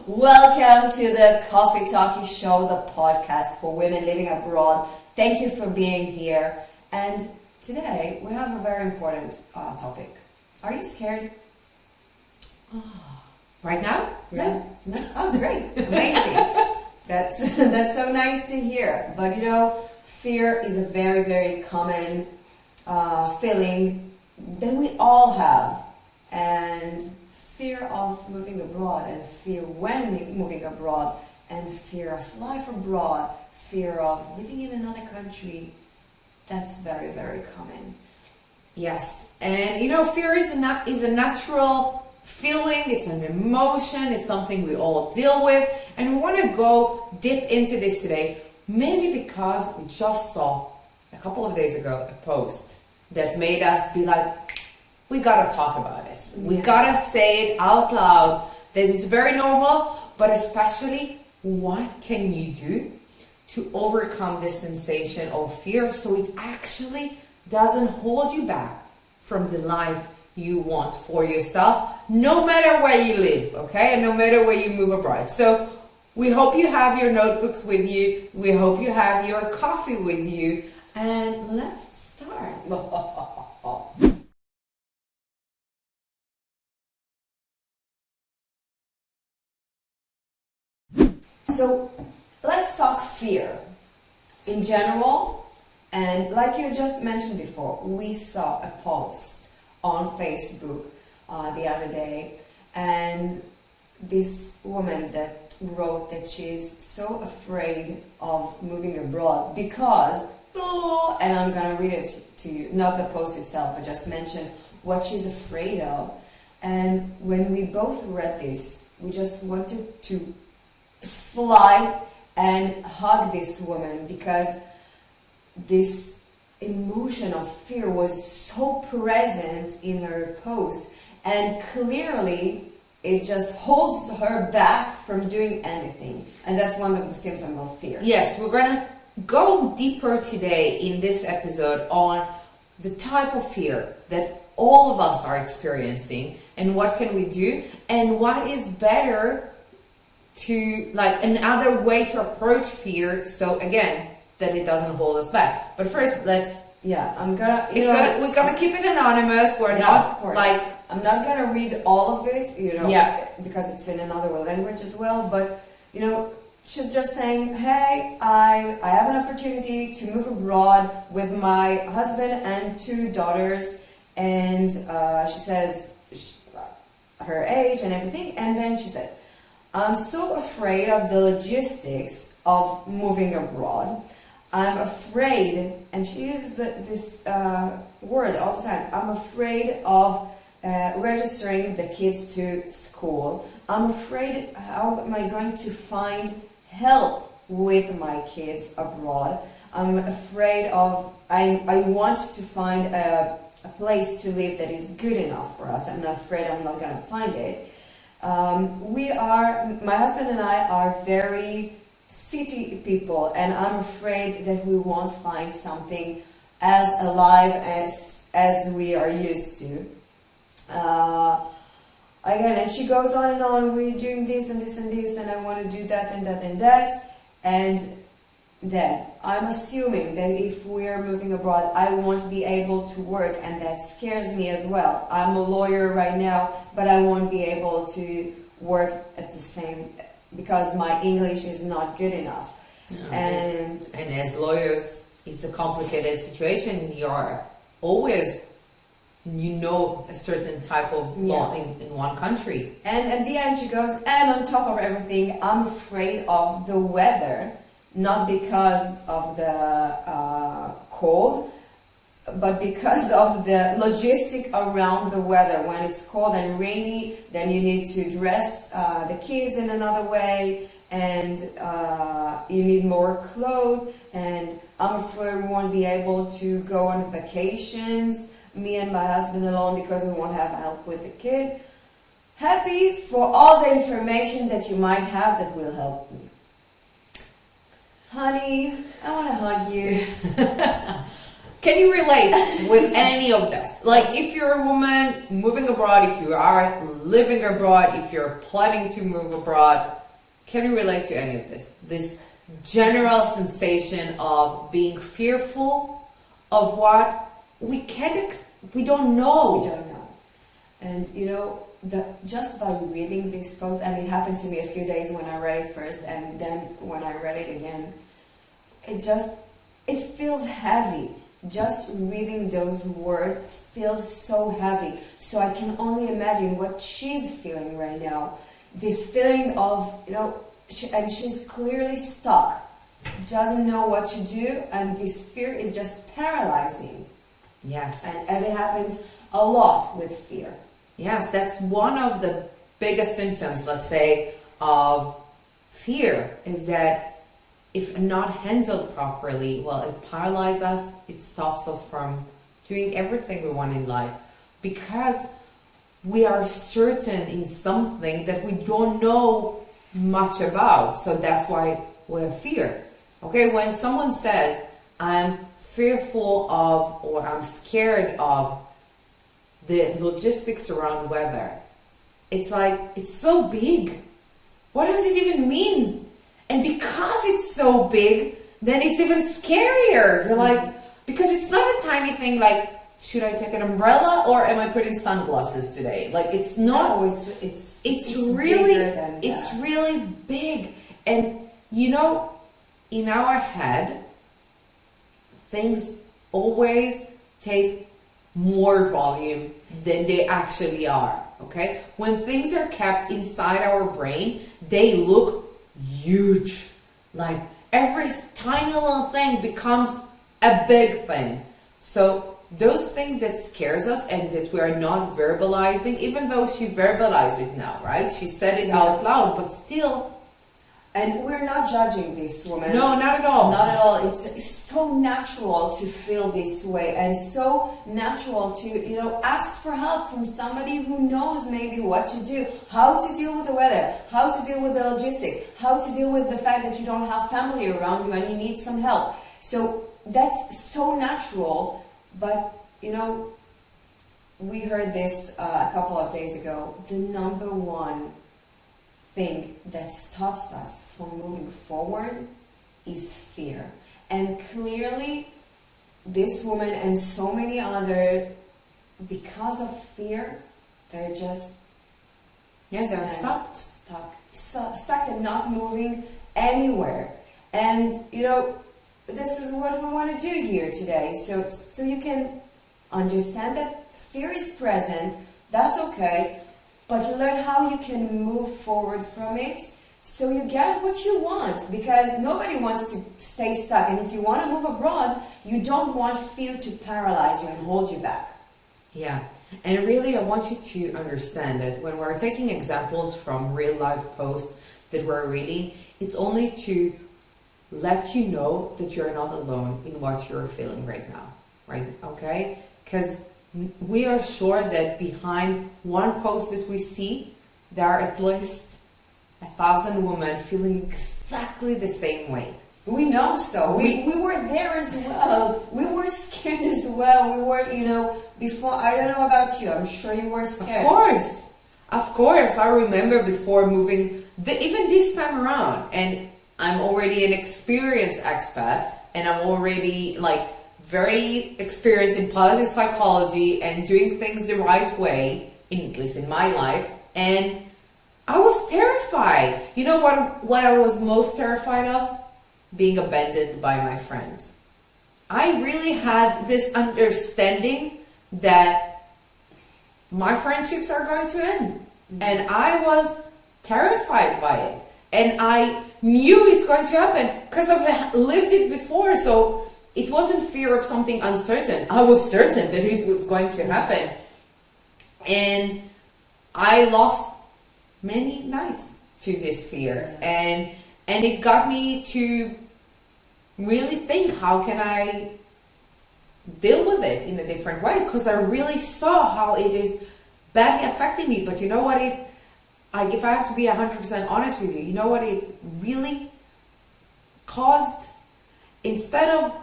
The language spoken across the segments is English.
Welcome to the Coffee Talkie Show, the podcast for women living abroad. Thank you for being here. And today we have a very important topic. Are you scared? Right now? Yeah. No? Oh, great. Amazing. That's so nice to hear. But you know, fear is a very, very common feeling that we all have. And fear of moving abroad, and fear when moving abroad, and fear of life abroad, fear of living in another country, that's very, very common. Yes. And you know, fear is a natural feeling, it's an emotion, it's something we all deal with, and we want to go deep into this today, mainly because we just saw a couple of days ago a post that made us be like, we gotta talk about it. We gotta say it out loud. That it's very normal, but especially what can you do to overcome this sensation of fear so it actually doesn't hold you back from the life you want for yourself, no matter where you live, okay? And no matter where you move abroad. So we hope you have your notebooks with you. We hope you have your coffee with you. And let's start. So let's talk fear in general. And like you just mentioned before, we saw a post on Facebook the other day, and this woman that wrote that she's so afraid of moving abroad because, and I'm gonna read it to you, not the post itself, but just mention what she's afraid of. And when we both read this, we just wanted to fly and hug this woman, because this emotion of fear was so present in her post, and clearly it just holds her back from doing anything, and that's one of the symptoms of fear. Yes, we're gonna go deeper today in this episode on the type of fear that all of us are experiencing, and what can we do, and what is better to, like, another way to approach fear, so again, that it doesn't hold us back. But first, we're gonna keep it anonymous. We're not, of course. like, I'm not gonna read all of it, because it's in another language as well. But you know, she's just saying, hey, I have an opportunity to move abroad with my husband and 2 daughters, and she says her age and everything, and then she said, I'm so afraid of the logistics of moving abroad. I'm afraid, and she uses this word all the time, I'm afraid of registering the kids to school. I'm afraid, how am I going to find help with my kids abroad? I'm afraid of, I want to find a place to live that is good enough for us. I'm afraid I'm not going to find it. My husband and I are very city people, and I'm afraid that we won't find something as alive as we are used to. Again, and she goes on and on, we're doing this and this and this, and I want to do that and that and that, and then I'm assuming that if we're moving abroad, I won't be able to work, and that scares me as well. I'm a lawyer right now, but I won't be able to work at the same, because my English is not good enough. And as lawyers, it's a complicated situation. You're always, a certain type of law in one country. And at the end she goes, and on top of everything, I'm afraid of the weather, not because of the cold, but because of the logistic around the weather. When it's cold and rainy, then you need to dress the kids in another way, and you need more clothes, and I'm afraid we won't be able to go on vacations, me and my husband alone, because we won't have help with the kid. Happy for all the information that you might have that will help me. Honey, I want to hug you. Can you relate with any of this? Like, if you're a woman moving abroad, if you are living abroad, if you're planning to move abroad, can you relate to any of this? This general sensation of being fearful of what we we don't know. We don't know. And you know, just by reading this post, and it happened to me a few days when I read it first, and then when I read it again, it feels heavy. Just reading those words feels so heavy. So I can only imagine what she's feeling right now. This feeling of, you know, and she's clearly stuck, doesn't know what to do, and this fear is just paralyzing. Yes. And as it happens a lot with fear. Yes, that's one of the biggest symptoms, let's say, of fear, is that if not handled properly, well, it paralyzes us, it stops us from doing everything we want in life, because we are certain in something that we don't know much about. So that's why we have fear. Okay, when someone says, I'm fearful of, or I'm scared of the logistics around weather, it's like, it's so big. What does it even mean? And because it's so big, then it's even scarier. You're like, because it's not a tiny thing like, should I take an umbrella or am I putting sunglasses today? Like, it's not. No, it's really bigger than it's really big. And you know, in our head, things always take more volume than they actually are. Okay? When things are kept inside our brain, they look huge. Like, every tiny little thing becomes a big thing. So those things that scares us and that we are not verbalizing, even though she verbalized it now, right? She said it out loud, but still. And we're not judging this woman. No, not at all. Not at all. It's so natural to feel this way, and so natural to, you know, ask for help from somebody who knows maybe what to do, how to deal with the weather, how to deal with the logistics, how to deal with the fact that you don't have family around you and you need some help. So that's so natural. But, you know, we heard this a couple of days ago. The number one thing that stops us from moving forward is fear. And clearly, this woman and so many other, because of fear, they're just they're stuck and not moving anywhere. And, you know, this is what we want to do here today. So you can understand that fear is present, that's okay, but learn how you can move forward from it so you get what you want, because nobody wants to stay stuck. And if you want to move abroad, you don't want fear to paralyze you and hold you back. Yeah, and really I want you to understand that when we're taking examples from real life posts that we're reading, it's only to let you know that you're not alone in what you're feeling right now, right? Okay? Because we are sure that behind one post that we see, there are at least 1,000 women feeling exactly the same way. We know so. We were there as well. We were scared as well. We were, you know, before, I don't know about you, I'm sure you were scared. Of course. I remember before moving, even this time around, and I'm already an experienced expat, and I'm already like very experienced in positive psychology and doing things the right way, at least in my life, and I was terrified. You know what I was most terrified of? Being abandoned by my friends. I really had this understanding that my friendships are going to end. Mm-hmm. And I was terrified by it. And I knew it's going to happen because I've lived it before. So it wasn't fear of something uncertain. I was certain that it was going to happen. And I lost many nights to this fear. And it got me to really think, how can I deal with it in a different way? Because I really saw how it is badly affecting me. But you know what if I have to be 100% honest with you, you know what it really caused? Instead of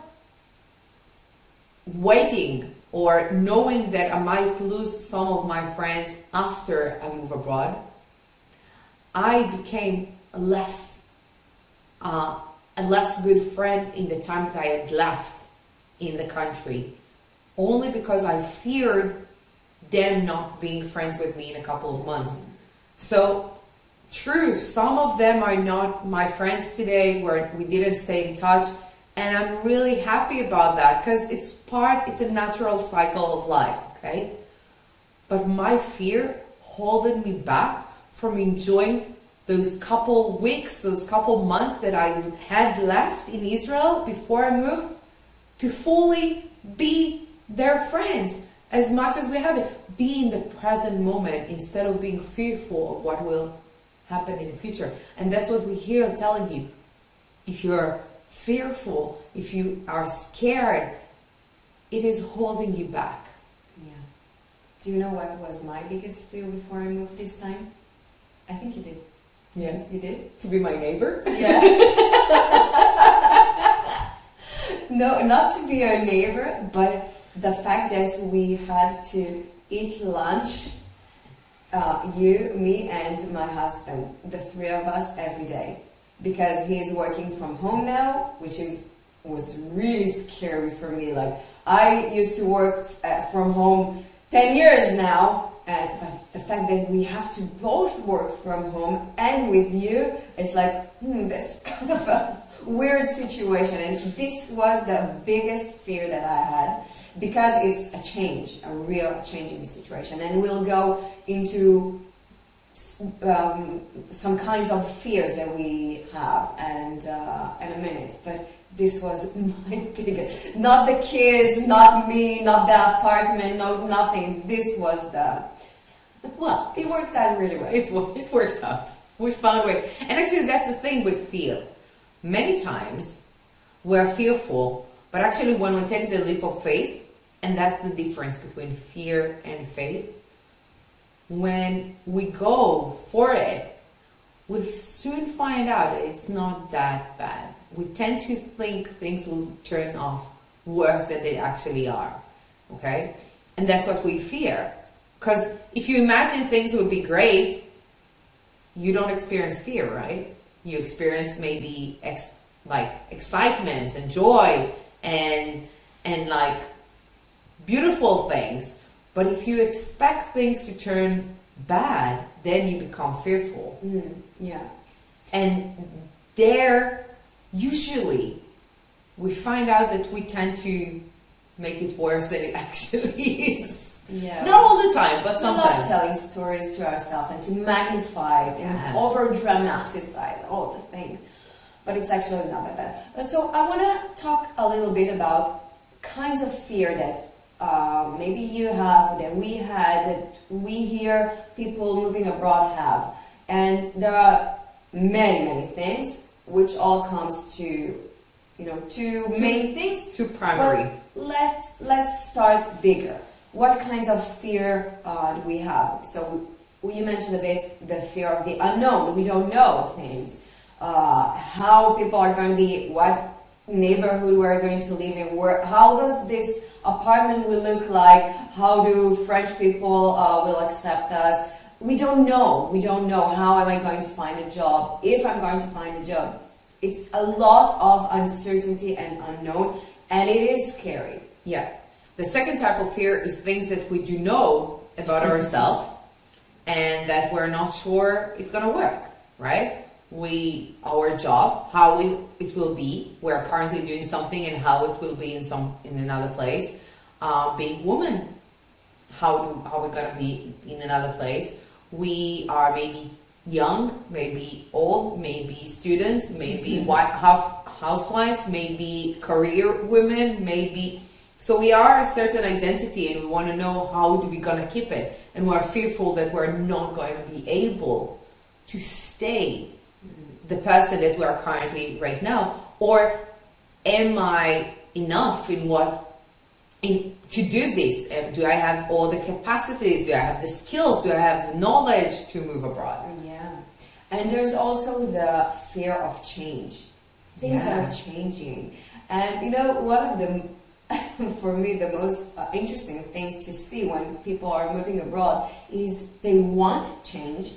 waiting or knowing that I might lose some of my friends after I move abroad, I became a less good friend in the time that I had left in the country, only because I feared them not being friends with me in a couple of months. So true, some of them are not my friends today, where we didn't stay in touch, and I'm really happy about that, because it's a natural cycle of life, okay? But my fear holding me back from enjoying those couple weeks, those couple months that I had left in Israel before I moved, to fully be their friends as much as we have it. Be in the present moment instead of being fearful of what will happen in the future. And that's what we hear telling you. If you're fearful, if you are scared, it is holding you back. Yeah. Do you know what was my biggest fear before I moved this time? I think you did. Yeah. You did? To be my neighbor? Yeah. No, not to be your neighbor, but the fact that we had to eat lunch, you, me, and my husband, the three of us, every day. Because he's working from home now, which was really scary for me. Like, I used to work from home 10 years now, but the fact that we have to both work from home and with you, it's like, that's kind of a weird situation. And this was the biggest fear that I had, because it's a real change in the situation. And we'll go into some kinds of fears that we have and in a minute, but this was my biggest, not the kids, not me, not the apartment, no, nothing. This was it worked out really well. It worked out. We found a way. And actually that's the thing with fear. Many times we're fearful, but actually when we take the leap of faith, and that's the difference between fear and faith, when we go for it, we soon find out it's not that bad. We tend to think things will turn off worse than they actually are, okay? And that's what we fear. Because if you imagine things would be great, you don't experience fear, right? You experience maybe excitement and joy and like beautiful things. But if you expect things to turn bad, then you become fearful. Yeah. And there, usually, we find out that we tend to make it worse than it actually is. Yeah. Not all the time, but sometimes. We love telling stories to ourselves and to magnify and over-dramatize all the things. But it's actually not that bad. So I want to talk a little bit about kinds of fear that maybe you have, that we had, that we hear people moving abroad have. And there are many things, which all comes to, two main things. Two primary. But let's start bigger. What kinds of fear do we have? So you mentioned a bit the fear of the unknown. We don't know things. How people are going to be, what neighborhood we're going to live in, how does this apartment will look like, how do French people will accept us. We don't know. We don't know how am I going to find a job, if I'm going to find a job. It's a lot of uncertainty and unknown, and it is scary. Yeah. The second type of fear is things that we do know about ourselves and that we're not sure it's going to work, right? Our job, how it will be. We're currently doing something and how it will be in another place. Being woman, how we're going to be in another place. We are maybe young, maybe old, maybe students, maybe housewives, maybe career women, maybe. So we are a certain identity and we want to know how we going to keep it. And we're fearful that we're not going to be able to stay the person that we are currently right now. Or am I enough to do this? Do I have all the capacities? Do I have the skills? Do I have the knowledge to move abroad? Yeah. And there's also the fear of change. Things are changing. And one of the for me, the most interesting things to see when people are moving abroad is they want change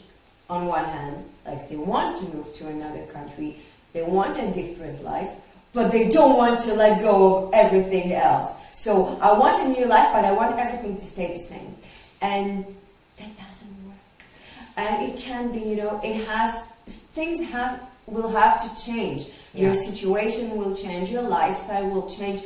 on one hand, like they want to move to another country, they want a different life, but they don't want to let go of everything else. So I want a new life, but I want everything to stay the same. And that doesn't work. And it can be, will have to change. Your situation will change, your lifestyle will change.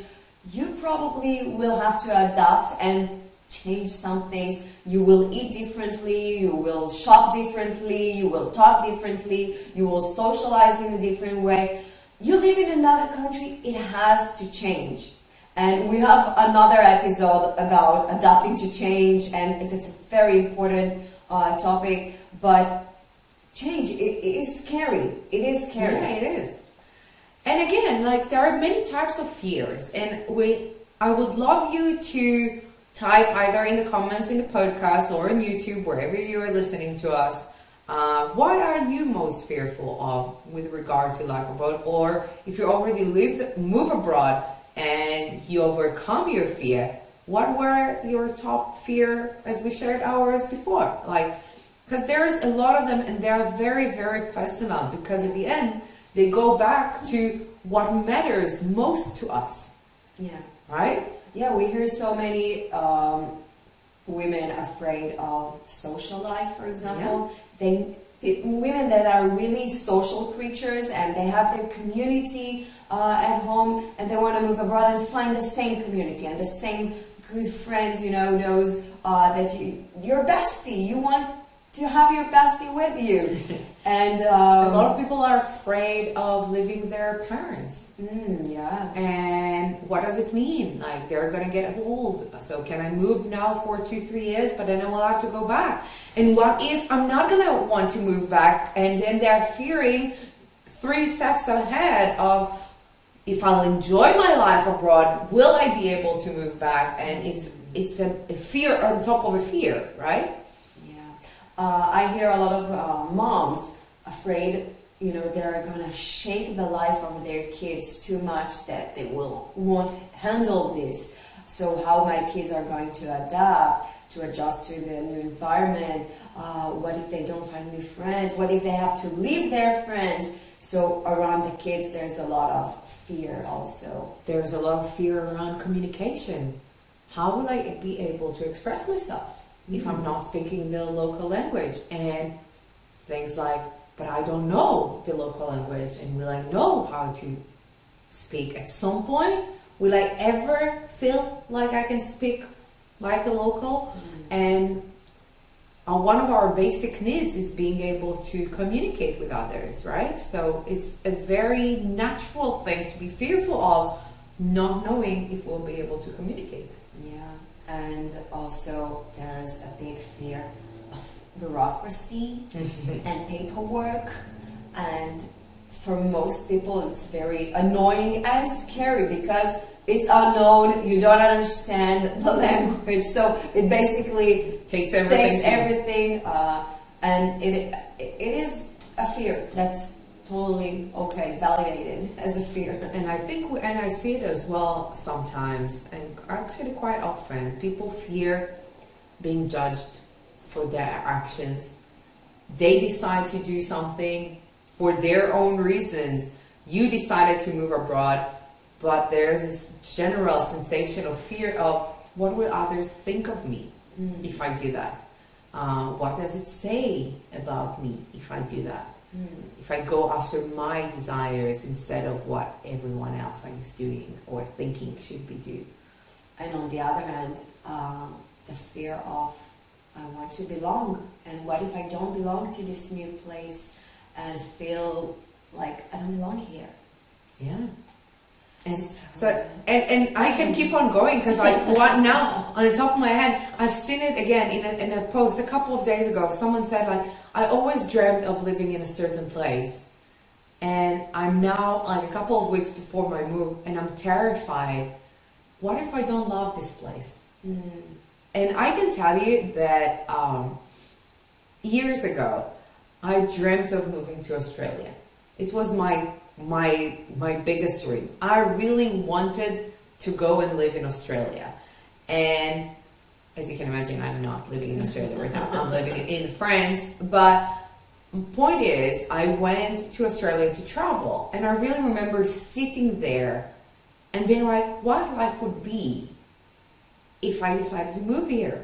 You probably will have to adapt and change some things. You will eat differently, you will shop differently, you will talk differently, you will socialize in a different way. You live in another country, it has to change. And we have another episode about adapting to change, and it's a very important topic, but change, it is scary. It is scary. Yeah, it is. And again, like there are many types of fears, and I would love you to type either in the comments in the podcast or on YouTube, wherever you are listening to us, what are you most fearful of with regard to life abroad? Or if you already move abroad and you overcome your fear, what were your top fear, as we shared ours before? Like, because there's a lot of them, and they are very, very personal, because at the end they go back to what matters most to us. Yeah. Right? Yeah, we hear so many women afraid of social life, for example. Women that are really social creatures, and they have their community at home, and they want to move abroad and find the same community and the same good friends, those that your bestie. You want to have your bestie with you. And a lot of people are afraid of leaving their parents. Yeah. And what does it mean? Like, they're going to get old. So can I move now for 2-3 years, but then I will have to go back? And what if I'm not going to want to move back? And then they're fearing 3 steps ahead of, if I'll enjoy my life abroad, will I be able to move back? And it's a fear on top of a fear, right? I hear a lot of moms afraid, they're going to shake the life of their kids too much, that they won't handle this. So how my kids are going to adapt, to adjust to the new environment? What if they don't find new friends? What if they have to leave their friends? So around the kids, there's a lot of fear also. There's a lot of fear around communication. How will I be able to express myself if I'm not speaking the local language? And things like, but I don't know the local language, and will I know how to speak at some point? Will I ever feel like I can speak like a local? And one of our basic needs is being able to communicate with others, right? So it's a very natural thing to be fearful of not knowing if we'll be able to communicate. Yeah. And also there's a big fear of bureaucracy and paperwork, and for most people it's very annoying and scary because it's unknown, you don't understand the language, so it basically takes everything and it is a fear that's totally okay, validated as a fear. And I think, and I see it as well sometimes, and actually quite often, people fear being judged for their actions. They decide to do something for their own reasons. You decided to move abroad, but there's this general sensation of fear of, what will others think of me if I do that? What does it say about me if I do that? If I go after my desires instead of what everyone else is doing or thinking should be do. And on the other hand, the fear of, I want to belong, and what if I don't belong to this new place and feel like I don't belong here? Yeah. And so and I can keep on going, because what now on the top of my head, I've seen it again in a post a couple of days ago. Someone said, like, I always dreamt of living in a certain place, and I'm now like a couple of weeks before my move, and I'm terrified. What if I don't love this place? And I can tell you that years ago I dreamt of moving to Australia. It was my biggest dream. I really wanted to go and live in Australia. And as you can imagine, I'm not living in Australia right now. I'm living in France. But point is, I went to Australia to travel. And I really remember sitting there and being like, what life would be if I decided to move here.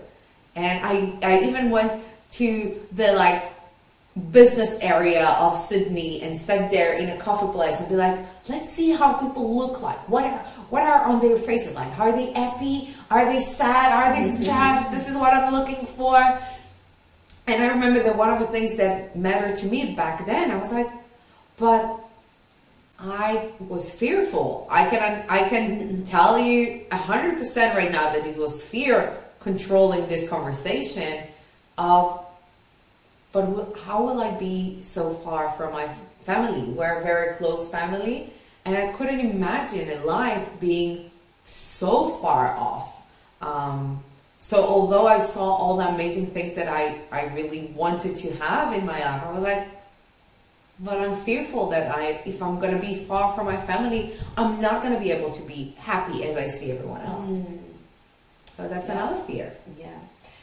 And I even went to the like business area of Sydney and sat there in a coffee place and be like, let's see how people look like. What are on their faces like? Are they happy? Are they sad? Are they stressed? This is what I'm looking for. And I remember that one of the things that mattered to me back then, I was like, but I was fearful. I can tell you 100% right now that it was fear controlling this conversation of, but how will I be so far from my family? We're a very close family, and I couldn't imagine a life being so far off. So although I saw all the amazing things that I really wanted to have in my life, I was like, but I'm fearful that if I'm going to be far from my family, I'm not going to be able to be happy as I see everyone else. So that's another fear. Yeah.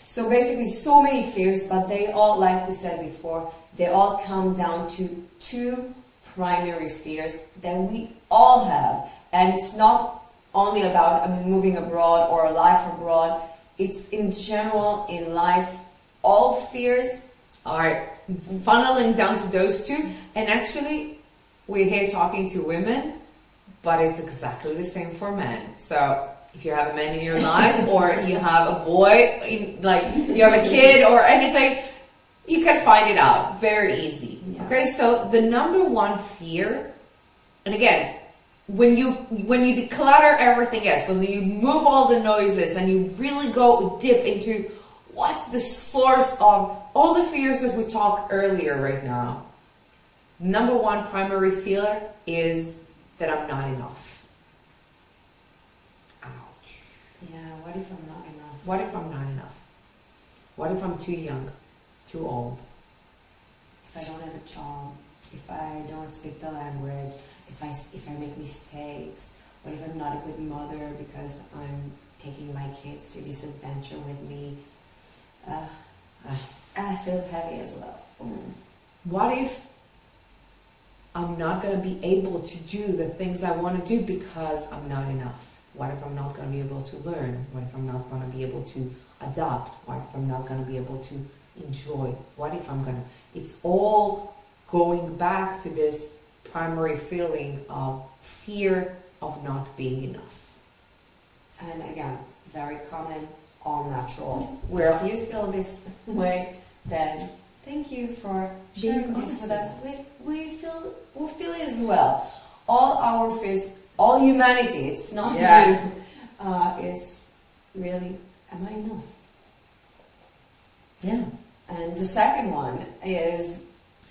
So basically so many fears, but they all, like we said before, they all come down to two primary fears that we all have. And it's not only about moving abroad or life abroad. It's in general in life. All fears are funneling down to those two. And actually, we're here talking to women, but it's exactly the same for men. So if you have a man in your life, or you have a boy, like you have a kid or anything, you can find it out very easy. Yeah. Okay, so the number one fear, and again, when you declutter everything else, when you move all the noises and you really go dip into what's the source of all the fears that we talked earlier right now, number one primary fear is that I'm not enough. Yeah, what if I'm not enough? What if I'm not enough? What if I'm too young, too old? If I don't have a job, if I don't speak the language, if I make mistakes, what if I'm not a good mother because I'm taking my kids to this adventure with me? It feels heavy as well. What if I'm not going to be able to do the things I want to do because I'm not enough? What if I'm not going to be able to learn? What if I'm not going to be able to adopt? What if I'm not going to be able to enjoy? What if I'm going to... It's all going back to this primary feeling of fear of not being enough. And again, very common, all natural. Where if you feel this way, then thank you for sharing this with us. We feel it as well. All our fears, all humanity, it's not you, is really, am I enough? Yeah. And the second one is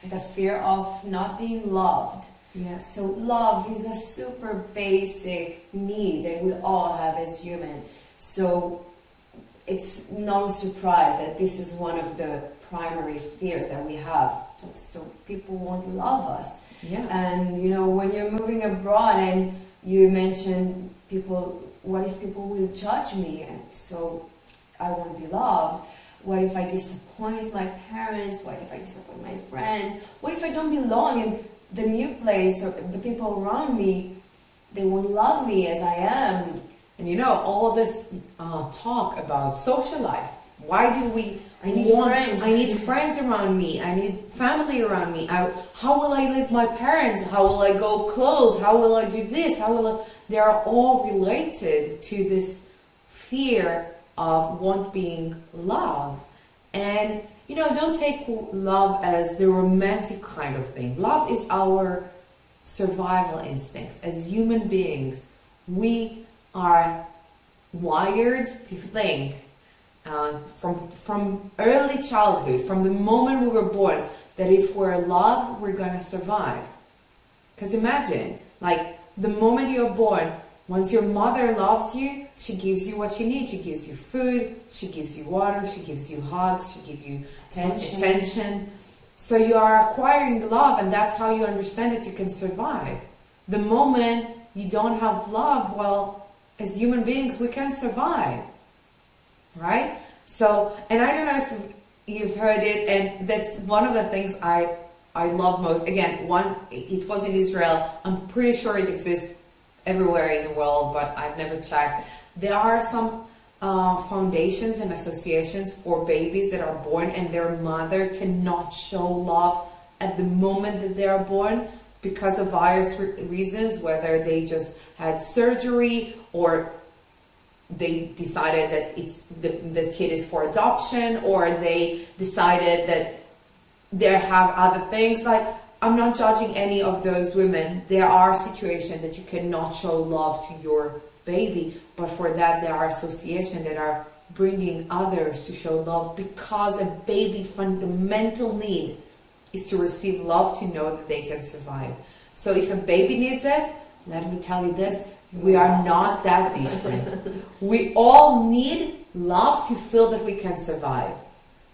the fear of not being loved. Yeah. So love is a super basic need that we all have as humans. So it's no surprise that this is one of the primary fears that we have. So people won't love us. Yeah. And you know, when you're moving abroad and you mentioned people, what if people will judge me? And so I won't be loved. What if I disappoint my parents? What if I disappoint my friends? What if I don't belong in the new place, or the people around me, they won't love me as I am? And you know, all of this talk about social life. Why do we I need friends around me. I need family around me. How will I live my parents? How will I go close? How will I do this? They are all related to this fear of want being loved. And you know, don't take love as the romantic kind of thing. Love is our survival instincts. As human beings, we are wired to think from early childhood, from the moment we were born, that if we're loved, we're gonna survive. Because imagine, like, the moment you're born, once your mother loves you, she gives you what you need. She gives you food, she gives you water, she gives you hugs, she gives you attention. So you are acquiring love, and that's how you understand that you can survive. The moment you don't have love, well, as human beings, we can survive, right? So, and I don't know if you've heard it, and that's one of the things I love most. Again, it was in Israel. I'm pretty sure it exists everywhere in the world, but I've never checked. There are some foundations and associations for babies that are born and their mother cannot show love at the moment that they are born because of various reasons, whether they just had surgery or they decided that the kid is for adoption, or they decided that they have other things. Like, I'm not judging any of those women. There are situations that you cannot show love to your baby, but for that there are associations that are bringing others to show love, because a baby's fundamental need is to receive love, to know that they can survive. So if a baby needs it, let me tell you this, we are not that different. We all need love to feel that we can survive.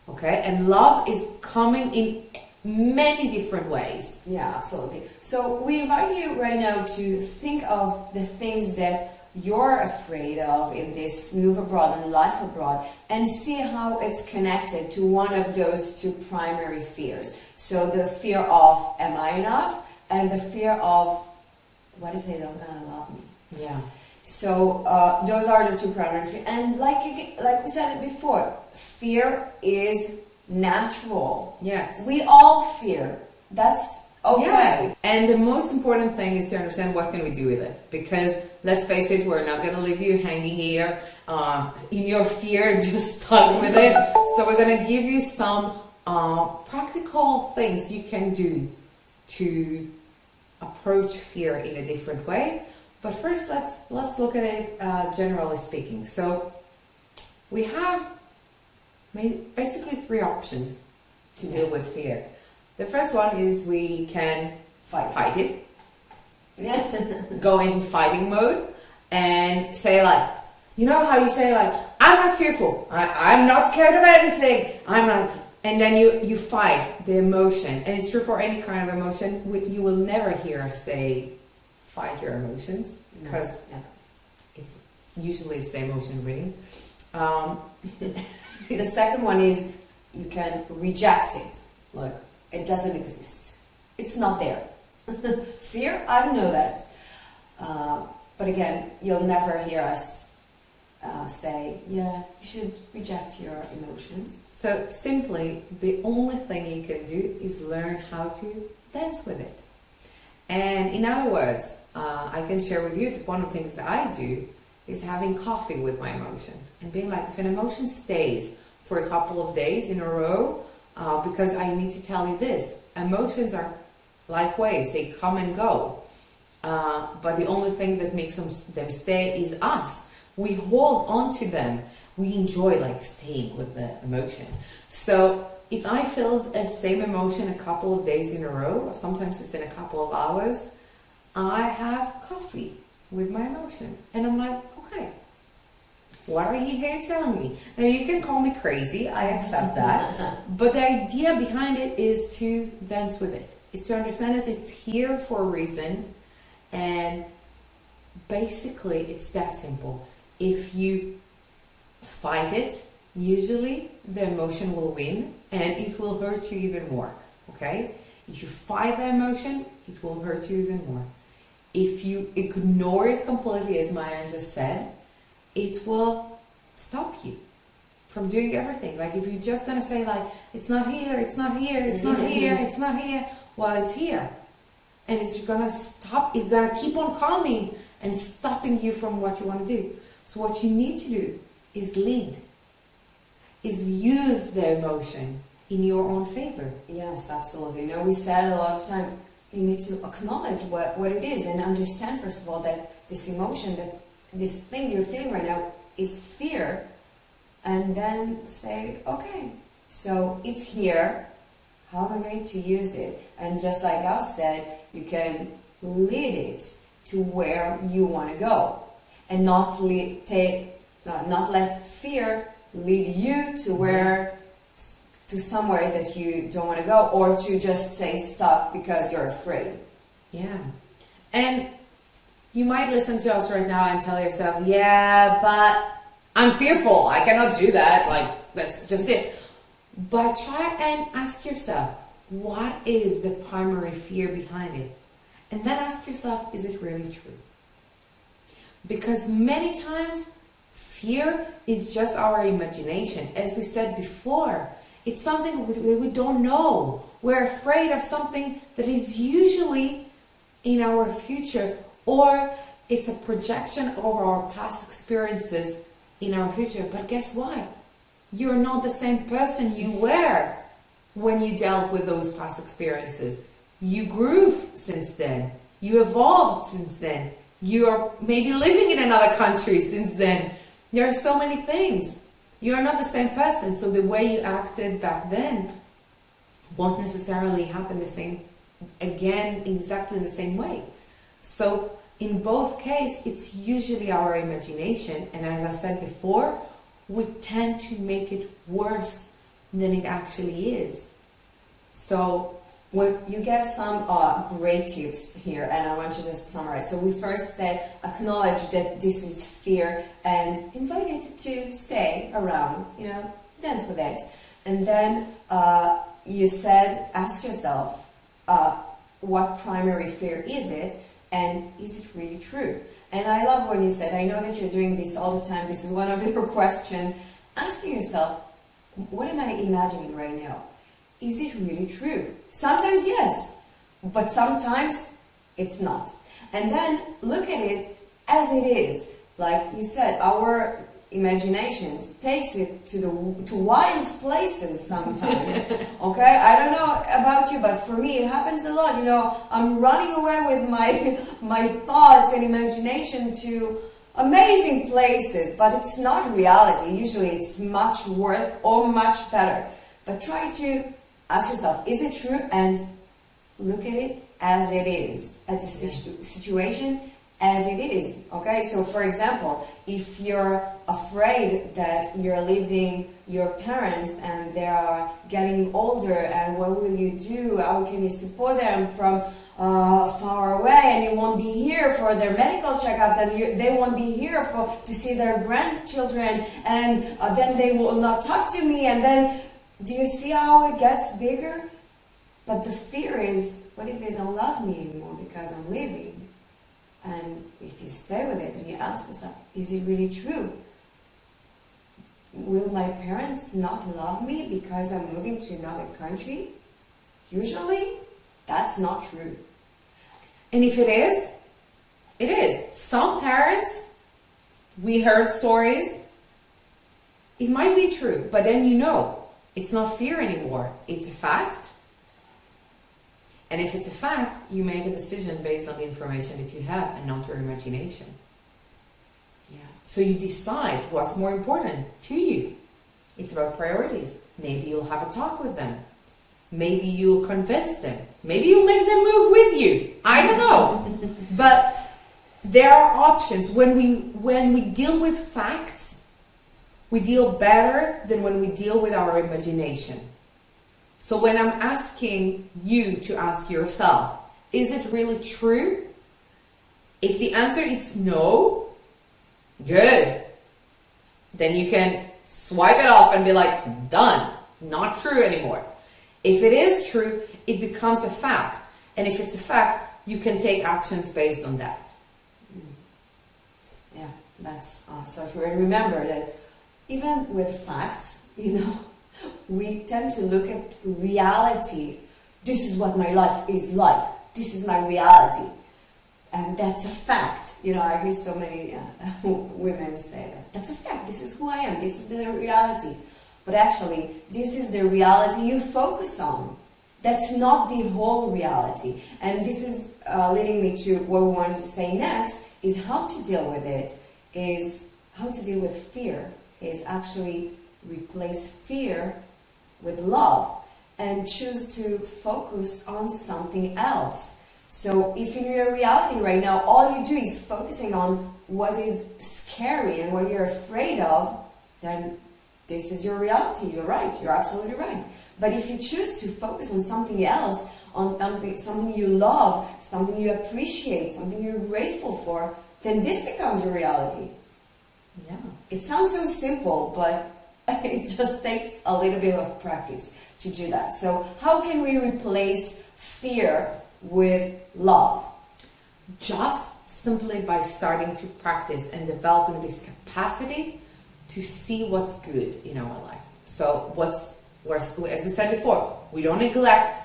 Okay? And love is coming in many different ways. Yeah, absolutely. So we invite you right now to think of the things that you're afraid of in this move abroad and life abroad, and see how it's connected to one of those two primary fears. So the fear of, am I enough? And the fear of, what if they don't gonna love me? Yeah. So those are the two primary fears. And like we said it before, fear is natural. Yes. We all fear. That's okay. Yeah. And the most important thing is to understand what can we do with it. Because let's face it, we're not going to leave you hanging here in your fear, just stuck with it. So we're going to give you some practical things you can do to approach fear in a different way. But first, let's look at it generally speaking. So we have basically three options to deal with fear. The first one is we can fight it. Yeah. Go into fighting mode and say, like, you know how you say, like, I'm not fearful, I'm not scared of anything, I'm not, and then you fight the emotion. And it's true for any kind of emotion. You will never hear us say fight your emotions, because it's usually the emotion winning. The second one is you can reject it. Like, it doesn't exist. It's not there. Fear, I don't know that. But again, you'll never hear us say, yeah, you should reject your emotions. So simply, the only thing you can do is learn how to dance with it. And in other words, I can share with you that one of the things that I do is having coffee with my emotions and being like, if an emotion stays for a couple of days in a row, because I need to tell you this, emotions are like waves, they come and go. But the only thing that makes them stay is us. We hold on to them. We enjoy like staying with the emotion. So if I feel the same emotion a couple of days in a row, or sometimes it's in a couple of hours, I have coffee with my emotion. And I'm like, okay, what are you here telling me? Now you can call me crazy, I accept that. But the idea behind it is to dance with it. Is to understand that it's here for a reason. And basically it's that simple. If you fight it, usually the emotion will win and it will hurt you even more. Okay? If you fight the emotion, it will hurt you even more. If you ignore it completely, as Maya just said, it will stop you from doing everything. Like if you're just gonna say like, it's not here, it's not here, it's not here, it's not here. Well, it's here. And it's gonna stop, it's gonna keep on coming and stopping you from what you want to do. So what you need to do is lead, is use the emotion in your own favor. Yes, absolutely. You know, we said a lot of time, you need to acknowledge what it is and understand, first of all, that this emotion, that this thing you're feeling right now is fear. And then say, okay, so it's here. How am I going to use it? And just like Al said, you can lead it to where you want to go, and not let fear lead you to somewhere that you don't want to go, or to just stay stuck because you're afraid. Yeah. And You might listen to us right now and tell yourself, yeah, but I'm fearful. I cannot do that. Like, that's just it. But try and ask yourself, what is the primary fear behind it? And then ask yourself, is it really true? Because many times, fear is just our imagination. As we said before, it's something we don't know. We're afraid of something that is usually in our future, or it's a projection of our past experiences in our future. But guess what? You're not the same person you were when you dealt with those past experiences. You grew since then. You evolved since then. You're maybe living in another country since then. There are so many things. You're not the same person. So the way you acted back then won't necessarily happen the same again, exactly the same way. So in both cases, it's usually our imagination. And as I said before, we tend to make it worse than it actually is. So you gave some great tips here, and I want to just summarize. So we first said acknowledge that this is fear and invite it to stay around, dance with it. And then you said ask yourself what primary fear is it, and is it really true? And I love when you said, I know that you're doing this all the time, this is one of your questions, asking yourself, what am I imagining right now? Is it really true? Sometimes yes, but sometimes it's not. And then look at it as it is. Like you said, our imagination takes it to wild places sometimes. Okay, I don't know about you, but for me it happens a lot. I'm running away with my thoughts and imagination to amazing places, but it's not reality. Usually it's much worse or much better. But try to ask yourself, is it true? And look at it as it is, at the situation as it is. Okay, so for example, if you're afraid that you're leaving your parents and they are getting older, and what will you do? How can you support them from far away, and you won't be here for their medical checkups, and they won't be here to see their grandchildren, and then they will not talk to me, and then do you see how it gets bigger? But the fear is, what if they don't love me anymore because I'm leaving? And if you stay with it and you ask yourself, is it really true? Will my parents not love me because I'm moving to another country? Usually, that's not true. And if it is, it is. Some parents, we heard stories, it might be true, but then it's not fear anymore. It's a fact. And if it's a fact, you make a decision based on the information that you have and not your imagination. Yeah. So you decide what's more important to you. It's about priorities. Maybe you'll have a talk with them. Maybe you'll convince them. Maybe you'll make them move with you. I don't know. But there are options. When we deal with facts, we deal better than when we deal with our imagination. So when I'm asking you to ask yourself, is it really true? If the answer is no, good. Then you can swipe it off and be like, done, not true anymore. If it is true, it becomes a fact. And if it's a fact, you can take actions based on that. Yeah, that's so true. And remember that even with facts, we tend to look at reality. This is what my life is like. This is my reality. And that's a fact. I hear so many women say that. That's a fact. This is who I am. This is the reality. But actually, this is the reality you focus on. That's not the whole reality. And this is leading me to what we wanted to say next, is how to deal with it, is how to deal with fear, is actually replace fear with love and choose to focus on something else. So if in your reality right now, all you do is focusing on what is scary and what you're afraid of, then this is your reality. You're right. You're absolutely right. But if you choose to focus on something else, on something you love, something you appreciate, something you're grateful for, then this becomes a reality. Yeah. It sounds so simple, but it just takes a little bit of practice to do that. So how can we replace fear with love? Just simply by starting to practice and developing this capacity to see what's good in our life. So as we said before, we don't neglect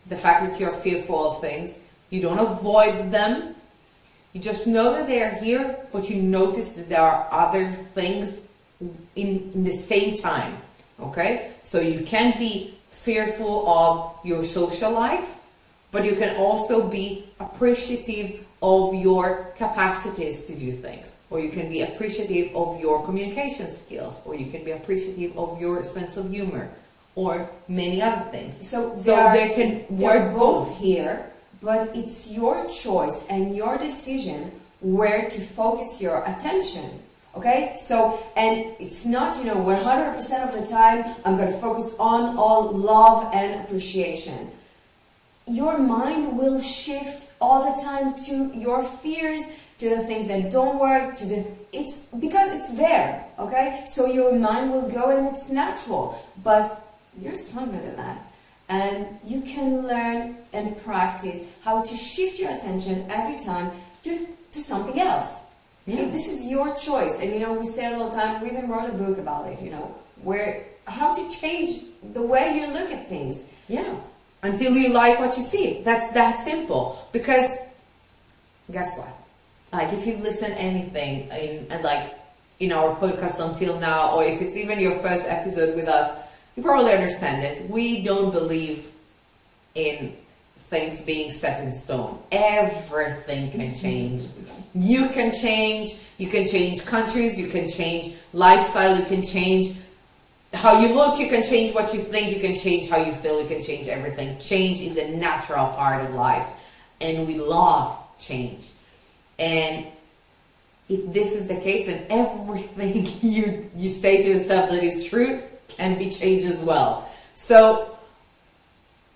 the fact that you're fearful of things. You don't avoid them. You just know that they are here, but you notice that there are other things in the same time. Okay? So you can be fearful of your social life, but you can also be appreciative of your capacities to do things, or you can be appreciative of your communication skills, or you can be appreciative of your sense of humor, or many other things. So they can work both here, but it's your choice and your decision where to focus your attention. Okay? So, and it's not, 100% of the time I'm going to focus on all love and appreciation. Your mind will shift all the time to your fears, to the things that don't work, it's because it's there, okay? So your mind will go, and it's natural, but you're stronger than that. And you can learn and practice how to shift your attention every time to something else. Yeah. This is your choice. And we say it all the time, we even wrote a book about it, how to change the way you look at things. Yeah. Until you like what you see. That's that simple. Because guess what? Like, if you've listened anything in our podcast until now, or if it's even your first episode with us, you probably understand it. We don't believe in things being set in stone. Everything can change. You can change countries, you can change lifestyle, you can change how you look, you can change what you think, you can change how you feel, you can change everything. Change is a natural part of life, and we love change. And if this is the case, then everything you say to yourself that is true can be changed as well. So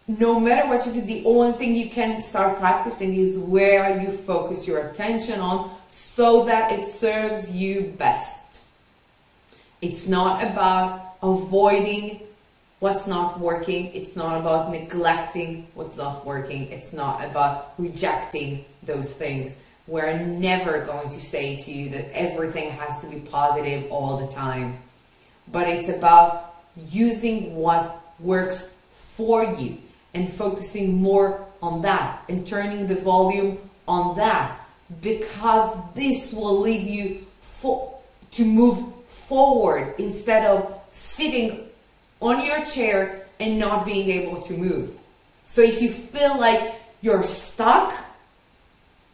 no matter what you do, the only thing you can start practicing is where you focus your attention on, so that it serves you best. It's not about avoiding what's not working. It's not about neglecting what's not working. It's not about rejecting those things. We're never going to say to you that everything has to be positive all the time. But it's about using what works for you and focusing more on that and turning the volume on that, because this will leave you to move forward instead of sitting on your chair and not being able to move. So if you feel like you're stuck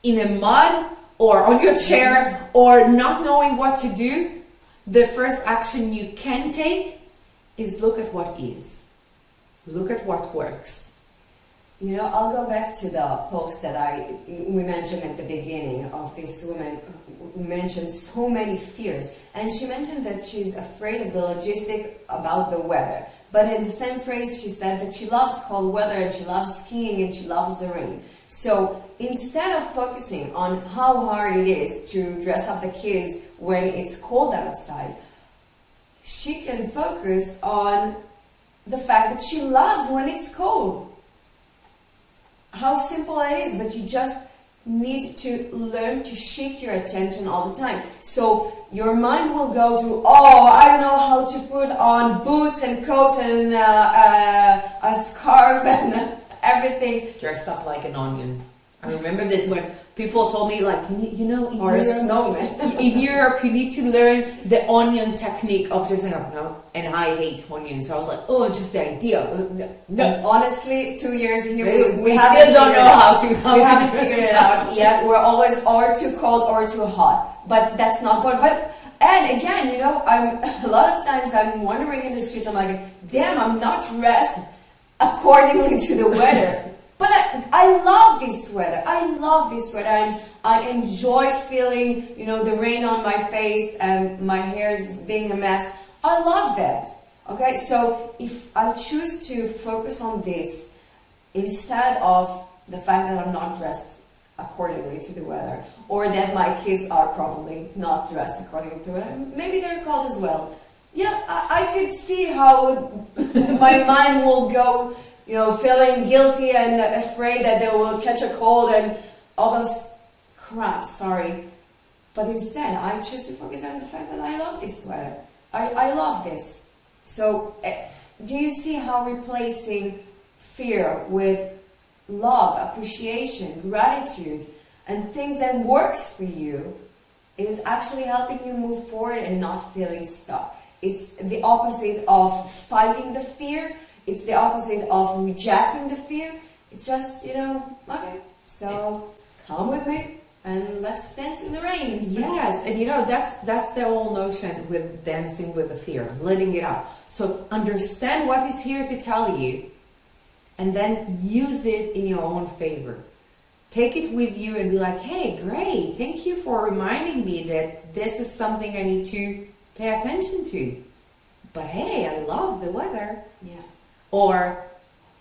in a mud or on your chair or not knowing what to do, the first action you can take is look at what is. Look at what works. I'll go back to the post that we mentioned at the beginning of this woman who mentioned so many fears. And she mentioned that she's afraid of the logistic about the weather. But in the same phrase, she said that she loves cold weather and she loves skiing and she loves the rain. So instead of focusing on how hard it is to dress up the kids when it's cold outside, she can focus on the fact that she loves when it's cold. How simple it is, but you just need to learn to shift your attention all the time. So your mind will go to, I don't know how to put on boots and coats and a scarf and everything. Dressed up like an onion. I remember that when people told me, like, or a snowman. In Europe, you need to learn the onion technique of dressing up. No, and I hate onions. So I was like, just the idea. No. And honestly, 2 years here, we still don't know how to. We haven't figured it out yet. We're always or too cold or too hot. But that's not good. And again, a lot of times I'm wandering in the streets. I'm like, damn, I'm not dressed accordingly to the weather. But I love this weather. And I enjoy feeling, the rain on my face and my hair is being a mess. I love that. Okay, so if I choose to focus on this instead of the fact that I'm not dressed accordingly to the weather, or that my kids are probably not dressed according to it, maybe they're cold as well. Yeah, I could see how my mind will go, feeling guilty and afraid that they will catch a cold and all those crap, sorry. But instead, I choose to focus on the fact that I love this sweater. I love this. So, do you see how replacing fear with love, appreciation, gratitude, and things that works for you is actually helping you move forward and not feeling stuck? It's the opposite of fighting the fear. It's the opposite of rejecting the fear. It's just, okay, so come with me and let's dance in the rain. Yes, and that's the whole notion with dancing with the fear, letting it out. So understand what it's here to tell you, and then use it in your own favor. Take it with you and be like, hey, great, thank you for reminding me that this is something I need to pay attention to. But hey, I love the weather. Yeah. Or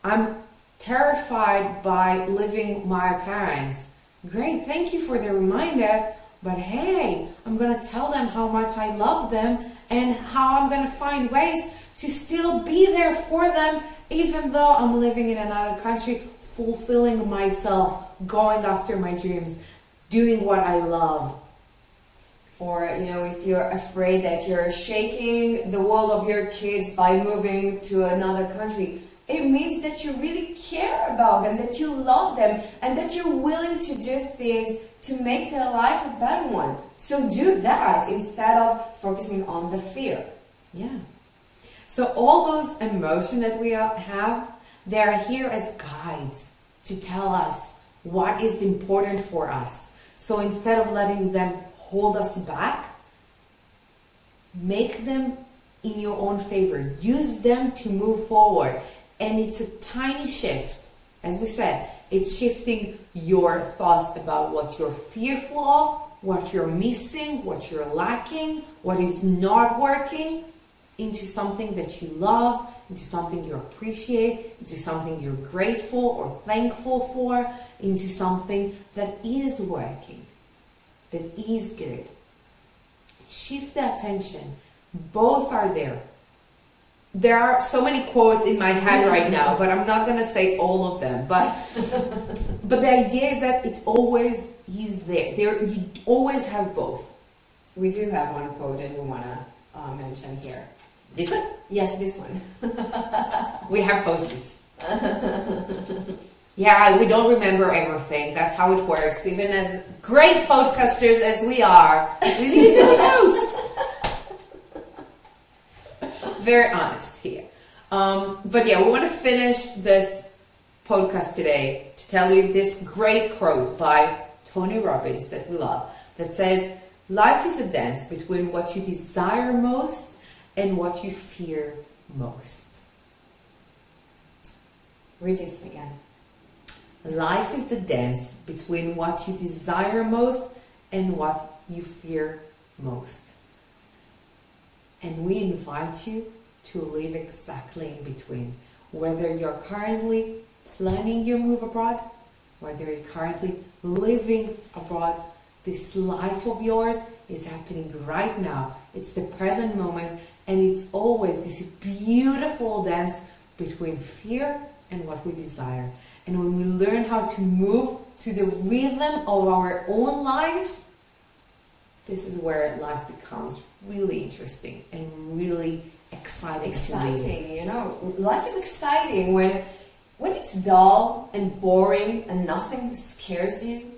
I'm terrified by leaving my parents. Great, thank you for the reminder. But hey, I'm going to tell them how much I love them and how I'm going to find ways to still be there for them, even though I'm living in another country, fulfilling myself, going after my dreams, doing what I love. Or, if you're afraid that you're shaking the world of your kids by moving to another country, it means that you really care about them, that you love them, and that you're willing to do things to make their life a better one. So do that instead of focusing on the fear. Yeah. So all those emotions that we have, they're here as guides to tell us what is important for us. So instead of letting them hold us back, make them in your own favor. Use them to move forward. And it's a tiny shift. As we said, it's shifting your thoughts about what you're fearful of, what you're missing, what you're lacking, what is not working, into something that you love, into something you appreciate, into something you're grateful or thankful for, into something that is working, that is good. Shift the attention. Both are there. There are so many quotes in my head right now, but I'm not going to say all of them. But the idea is that it always is there. You always have both. We do have one quote that we want to mention here. This one? Yes, this one. We have Post-its. Yeah, we don't remember everything. That's how it works. Even as great podcasters as we are, we need to notes. Very honest here. But yeah, we want to finish this podcast today to tell you this great quote by Tony Robbins that we love, that says, life is a dance between what you desire most and what you fear most. Read this again. Life is the dance between what you desire most and what you fear most. And we invite you to live exactly in between. Whether you're currently planning your move abroad, whether you're currently living abroad, this life of yours is happening right now. It's the present moment, and it's always this beautiful dance between fear and what we desire. And when we learn how to move to the rhythm of our own lives, this is where life becomes really interesting and really exciting. Life is exciting when it's dull and boring and nothing scares you.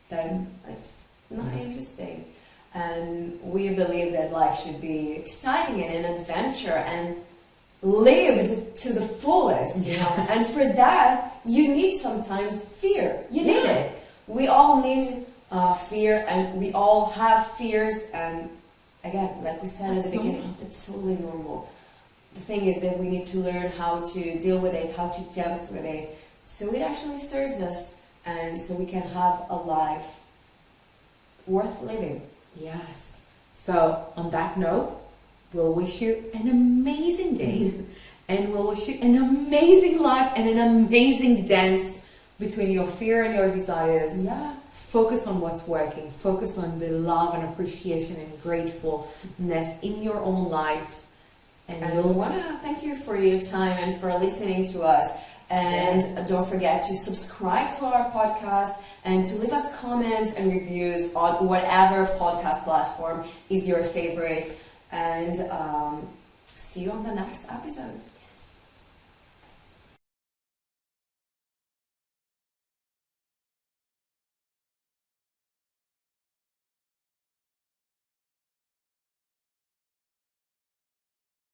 Then it's not interesting. And we believe that life should be exciting and an adventure and lived to the fullest. And for that, you need sometimes fear. You need it. We all need fear, and we all have fears, and again, like we said at the beginning, it's totally normal. The thing is that we need to learn how to deal with it, how to dance with it, so it actually serves us, and so we can have a life worth living. Yes. So on that note, we'll wish you an amazing day. and we'll wish you an amazing life and an amazing dance between your fear and your desires. Yeah. Focus on what's working. Focus on the love and appreciation and gratefulness in your own lives. And we want to thank you for your time and for listening to us. And don't forget to subscribe to our podcast and to leave us comments and reviews on whatever podcast platform is your favorite. And see you on the next episode.